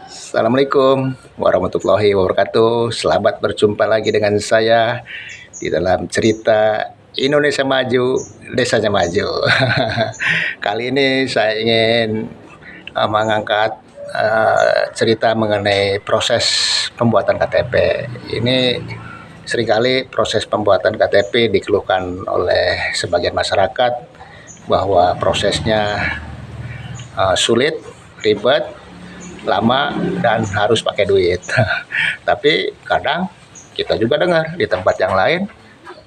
Assalamualaikum warahmatullahi wabarakatuh. Selamat berjumpa lagi dengan saya di dalam cerita Indonesia Maju, Desanya Maju. Kali ini saya ingin mengangkat cerita mengenai proses pembuatan KTP. Ini seringkali proses pembuatan KTP dikeluhkan oleh sebagian masyarakat bahwa prosesnya sulit, ribet, lama, dan harus pakai duit. Tapi kadang kita juga dengar di tempat yang lain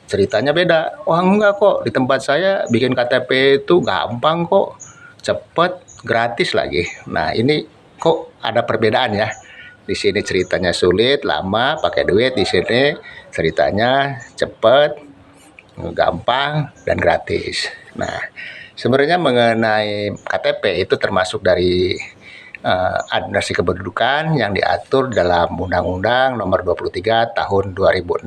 ceritanya beda. Wah, enggak kok, di tempat saya bikin KTP itu gampang kok, cepet, gratis lagi. Nah, ini kok ada perbedaan ya. Di sini ceritanya sulit, lama, pakai duit. Di sini ceritanya cepet, gampang, dan gratis. Nah, sebenarnya mengenai KTP itu termasuk dari administrasi kependudukan yang diatur dalam Undang-Undang Nomor 23 Tahun 2006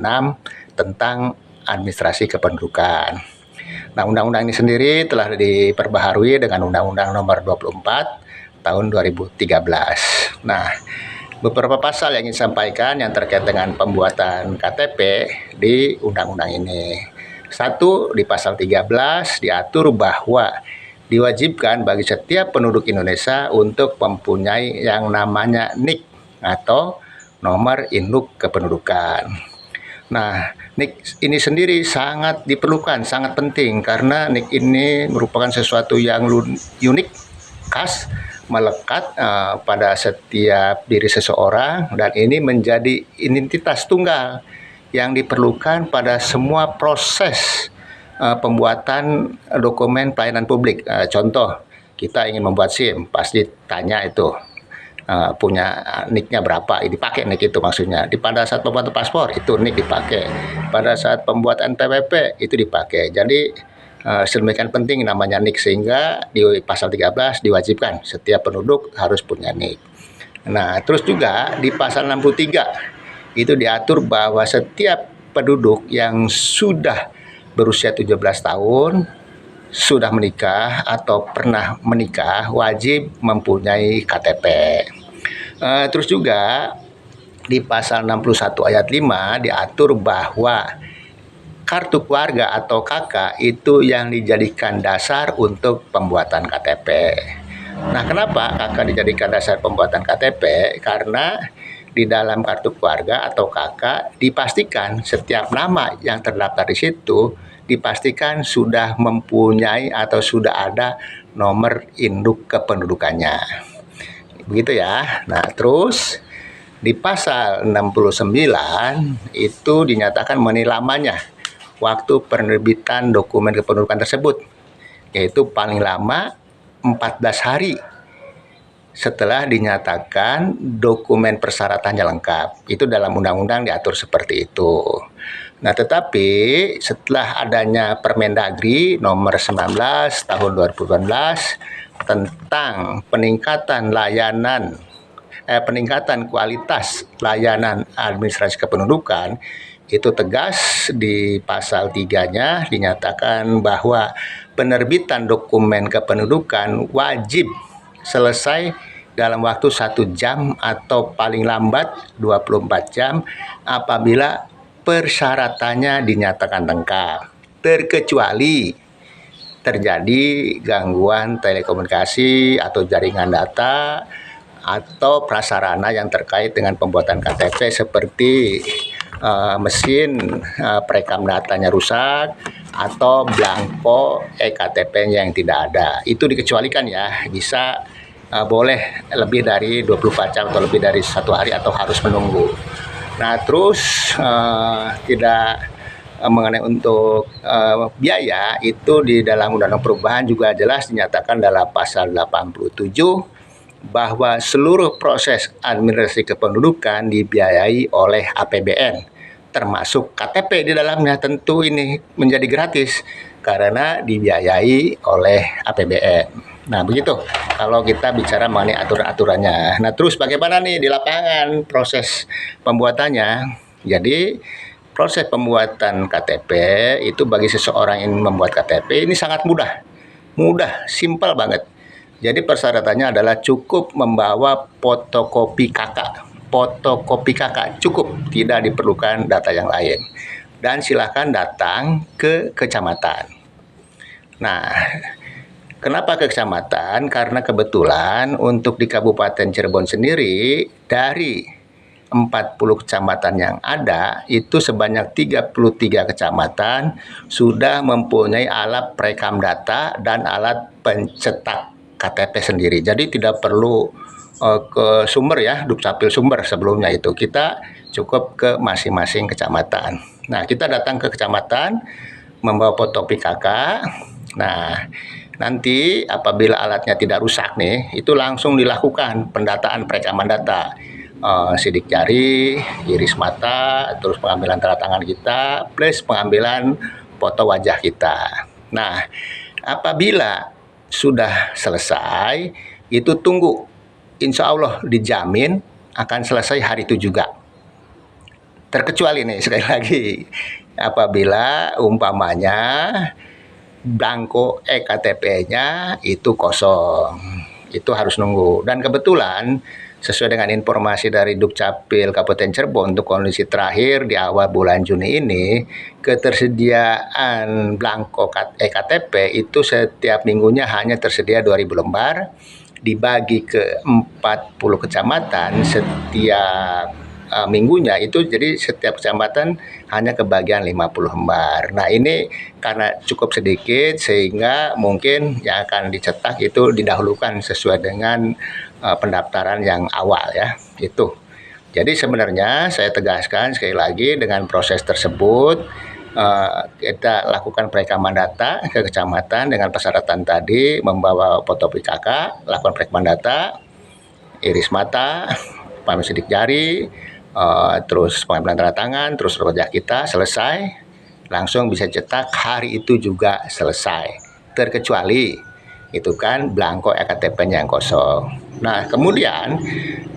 tentang administrasi kependudukan. Nah, undang-undang ini sendiri telah diperbaharui dengan Undang-Undang Nomor 24 Tahun 2013. Nah, beberapa pasal yang ingin disampaikan yang terkait dengan pembuatan KTP di undang-undang ini. Satu, di pasal 13 diatur bahwa diwajibkan bagi setiap penduduk Indonesia untuk mempunyai yang namanya NIK atau nomor induk kependudukan. Nah, NIK ini sendiri sangat diperlukan, sangat penting karena NIK ini merupakan sesuatu yang unik, khas, melekat pada setiap diri seseorang, dan ini menjadi identitas tunggal yang diperlukan pada semua proses pembuatan dokumen pelayanan publik. Contoh, kita ingin membuat SIM, pasti tanya itu punya NIK-nya berapa, dipakai NIK itu maksudnya. Pada saat pembuatan paspor itu NIK dipakai, pada saat pembuatan PPP itu dipakai. Jadi sedemikian penting namanya NIK, sehingga di pasal 13 diwajibkan setiap penduduk harus punya NIK. Nah, terus juga di pasal 63 itu diatur bahwa setiap penduduk yang sudah berusia 17 tahun, sudah menikah atau pernah menikah, wajib mempunyai KTP. Terus juga di pasal 61 ayat 5 diatur bahwa kartu keluarga atau KK itu yang dijadikan dasar untuk pembuatan KTP. Nah, kenapa KK dijadikan dasar pembuatan KTP? Karena di dalam kartu keluarga atau KK dipastikan setiap nama yang terdaftar di situ dipastikan sudah mempunyai atau sudah ada nomor induk kependudukannya. Begitu ya. Nah, terus di pasal 69 itu dinyatakan mengenai lamanya waktu penerbitan dokumen kependudukan tersebut, yaitu paling lama 14 hari setelah dinyatakan dokumen persyaratannya lengkap. Itu dalam undang-undang diatur seperti itu. Nah, tetapi setelah adanya Permendagri nomor 19 tahun 2018 tentang peningkatan kualitas layanan administrasi kependudukan, itu tegas di pasal 3-nya dinyatakan bahwa penerbitan dokumen kependudukan wajib selesai dalam waktu 1 jam atau paling lambat 24 jam apabila persyaratannya dinyatakan lengkap, terkecuali terjadi gangguan telekomunikasi atau jaringan data atau prasarana yang terkait dengan pembuatan KTP seperti mesin perekam datanya rusak atau blanko ektp-nya yang tidak ada. Itu dikecualikan ya, bisa boleh lebih dari 24 jam atau lebih dari 1 hari atau harus menunggu. Nah, terus tidak mengenai untuk biaya itu di dalam Undang-Undang Perubahan juga jelas dinyatakan dalam pasal 87 bahwa seluruh proses administrasi kependudukan dibiayai oleh APBN, termasuk KTP di dalamnya. Tentu ini menjadi gratis karena dibiayai oleh APBN. Nah, begitu kalau kita bicara mengenai aturan-aturannya. Nah, terus bagaimana nih di lapangan proses pembuatannya? Jadi, proses pembuatan KTP itu bagi seseorang yang membuat KTP ini sangat mudah, simpel banget. Jadi persyaratannya adalah cukup membawa fotokopi KK. Fotokopi KK cukup, tidak diperlukan data yang lain. Dan silakan datang ke kecamatan. Nah, kenapa ke kecamatan? Karena kebetulan untuk di Kabupaten Cirebon sendiri, dari 40 kecamatan yang ada, itu sebanyak 33 kecamatan sudah mempunyai alat perekam data dan alat pencetak KTP sendiri. Jadi tidak perlu ke sumber ya, Dukcapil sumber sebelumnya itu. Kita cukup ke masing-masing kecamatan. Nah, kita datang ke kecamatan membawa foto PKK. Nah, nanti apabila alatnya tidak rusak nih, itu langsung dilakukan pendataan perekaman data. Sidik jari, iris mata, terus pengambilan tanda tangan kita, plus pengambilan foto wajah kita. Nah, apabila sudah selesai, itu tunggu. Insya Allah dijamin akan selesai hari itu juga. Terkecuali nih, sekali lagi, apabila umpamanya blanko ektp-nya itu kosong, itu harus nunggu. Dan kebetulan sesuai dengan informasi dari Dukcapil Kabupaten Cirebon untuk kondisi terakhir di awal bulan Juni ini, ketersediaan blanko ektp itu setiap minggunya hanya tersedia 2.000 lembar, dibagi ke 40 kecamatan setiap minggunya, itu jadi setiap kecamatan hanya kebagian 50 lembar. Nah, ini karena cukup sedikit sehingga mungkin yang akan dicetak itu didahulukan sesuai dengan pendaftaran yang awal ya, itu. Jadi sebenarnya saya tegaskan sekali lagi, dengan proses tersebut kita lakukan perekaman data ke kecamatan dengan persyaratan tadi, membawa foto PKK, lakukan perekaman data, iris mata, pengambilan sidik jari, terus pengambilan tanda tangan, terus wajah kita selesai, langsung bisa cetak hari itu juga selesai. Terkecuali itu kan blanko ektp-nya yang kosong. Nah, kemudian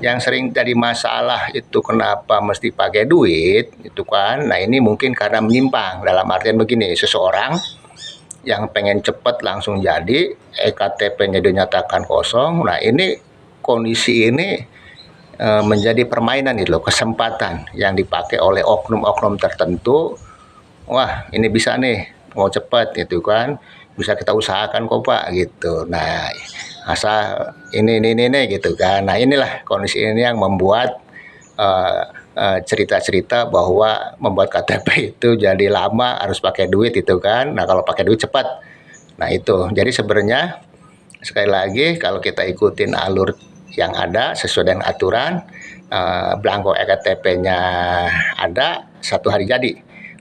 yang sering jadi masalah itu kenapa mesti pakai duit, itu kan. Nah, ini mungkin karena menyimpang, dalam artian begini, seseorang yang pengen cepat langsung jadi, ektp-nya dinyatakan kosong. Nah, ini kondisi ini menjadi permainan itu loh, kesempatan yang dipakai oleh oknum-oknum tertentu. Wah, ini bisa nih, mau cepat gitu kan, bisa kita usahakan kok Pak gitu. Nah, asal ini gitu kan. Nah, inilah kondisi ini yang membuat cerita-cerita bahwa membuat KTP itu jadi lama, harus pakai duit itu kan. Nah, kalau pakai duit cepat. Nah, itu. Jadi sebenarnya sekali lagi, kalau kita ikutin alur yang ada sesuai dengan aturan, blanko ektp-nya ada 1 hari jadi.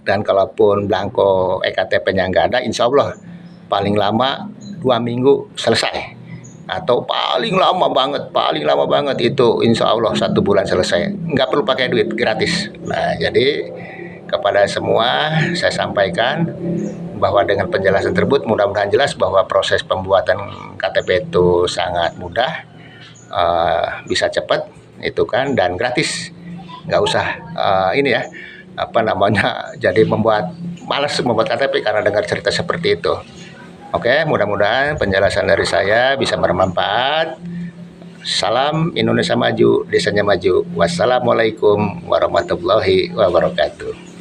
Dan kalaupun blanko ektp-nya nggak ada, insya Allah paling lama 2 minggu selesai. Atau paling lama banget itu insya Allah 1 bulan selesai. Nggak perlu pakai duit, gratis. Nah, jadi kepada semua saya sampaikan bahwa dengan penjelasan tersebut mudah-mudahan jelas bahwa proses pembuatan KTP itu sangat mudah, bisa cepat itu kan, dan gratis, nggak usah ini ya, apa namanya, jadi membuat malas membuat KTP karena dengar cerita seperti itu. Oke, mudah-mudahan penjelasan dari saya bisa bermanfaat. Salam Indonesia Maju, desanya maju. Wassalamualaikum warahmatullahi wabarakatuh.